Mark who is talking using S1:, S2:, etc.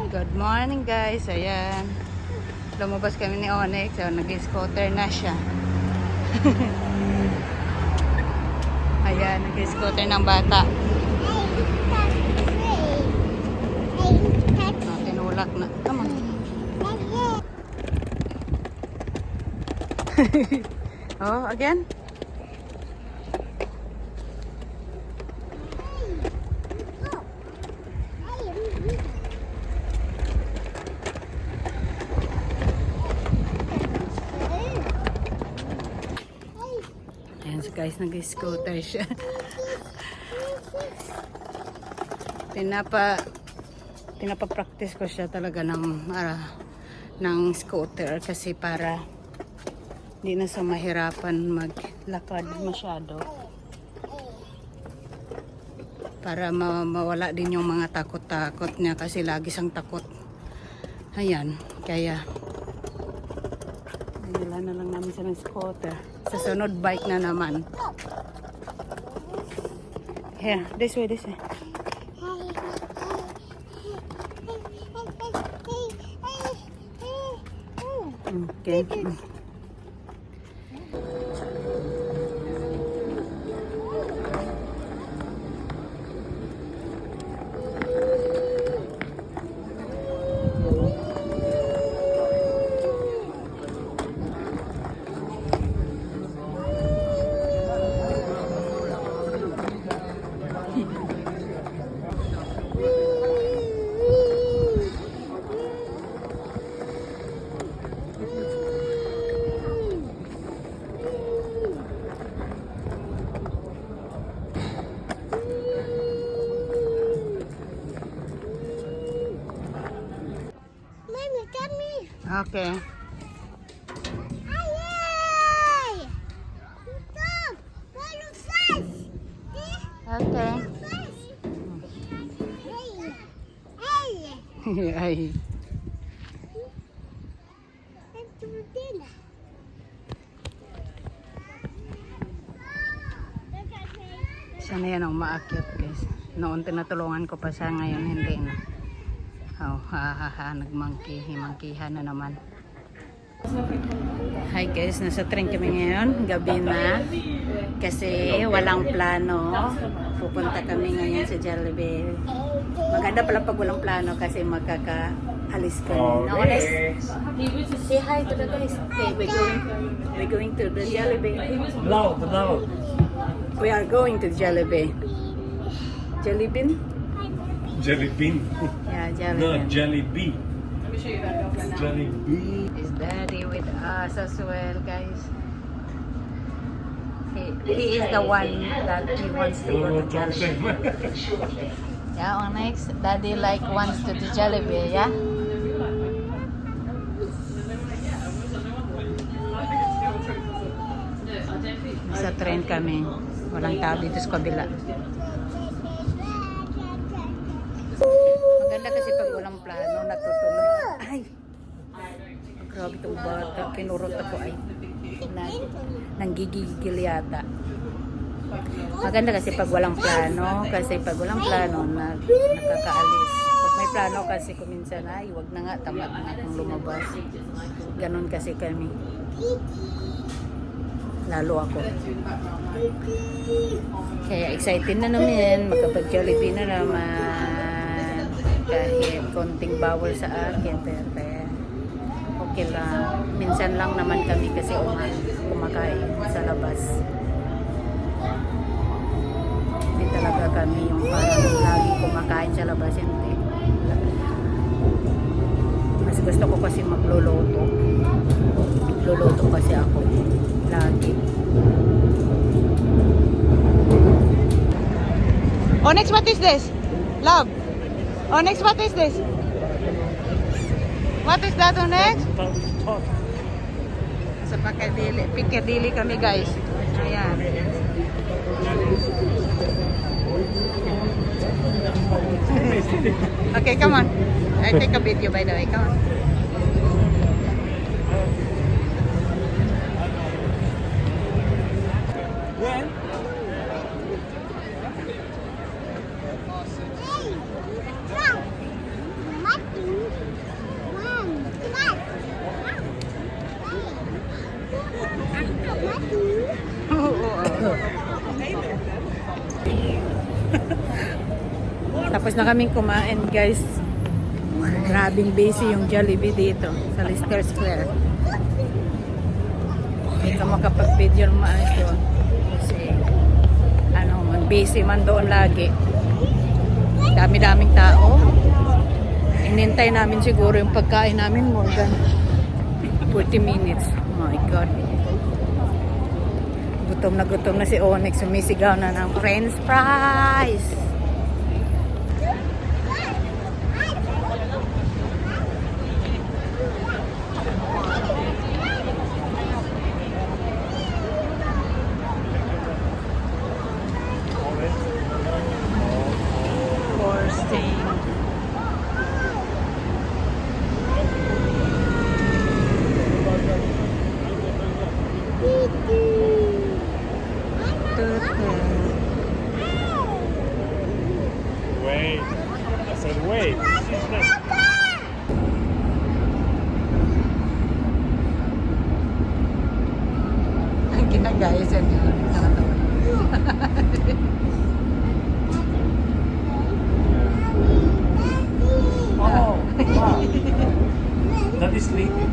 S1: Good morning guys, ayan. Lumabas kami ni Onyx, so nag-scooter na siya. Ayan, nag-scooter ng bata. Oh, tinulak na. Come on. Oh, again? Ayan so guys, nag-scooter siya. Pinapa-practice ko siya talaga ng scooter kasi para hindi na sa mahirapan maglakad masyado. Para mawala din yung mga takot-takot niya kasi lagi siyang takot. Ayan, kaya nagila na lang namin siya ng scooter. Sa sunod bike na naman. Here, this way. Okay. Okay. Okay. Ay. Sana yan ang maakyat guys. Noon tinatulungan ko pa siya, ngayon hindi na. Oh, nagmangkihan na naman. Hi guys, nasa train kami ngayon, gabi na. Kasi walang plano. Pupunta kami ngayon sa Jollibee. Maganda pala pag walang plano kasi magkakaalis kami. No, say hi to the guys. Okay, we're going to the Jollibee.
S2: No.
S1: We are going to Jollibee. Jollibee?
S2: Jelly bean.
S1: Yeah, Jollibee.
S2: No, jelly bee.
S1: Let me show you that now.
S2: Jelly bee.
S1: Is Daddy with us as well, guys? He is the one that he wants to go to Jollibee. Yeah, Onyx, Daddy wants to do Jollibee, yeah? Sa train kami. Walang tabi dito sa kabila. Maganda kasi pag walang plano, natutuloy. Ay! Grabe itong bata. Pinurot ako ay. Nanggigigil yata. Maganda kasi pag walang plano. Kasi pag walang plano, nakakaalis. Pag may plano kasi kuminsan, ay, wag na nga, tamad na akong lumabas. Ganon kasi kami. Lalo ako. Kaya excited na naman. Makapag-Jollibee na naman. Kahit konting bawal sa akin, pero okay lang. Minsan lang naman kami kasi kumakain sa labas. Hindi talaga kami yung parang lagi kumakain sa labas. Hindi. Mas gusto ko kasi magluluto. Magluluto kasi ako. Lagi. Onyx, what is this? Love. Onyx, what is this? What is that, Onyx? Sa Piccadilly kami, guys. Ayan. Okay, come on. I take a video by the way. Come on. Tapos na kaming kumain, guys. Grabing busy yung Jollibee dito sa Leicester Square. Hindi ka makapag-video ng maayos doon. Kasi, busy man doon lagi. Dami-daming tao. Inintay namin siguro yung pagkain namin more than 40 minutes. Oh my God. Gutom na si Onyx. Sumisigaw na ng French fries. Forcing.
S2: Wait. I said wait. She's next.
S1: Ang ginagaya siya niya.
S2: Oh, wow. That is sleeping.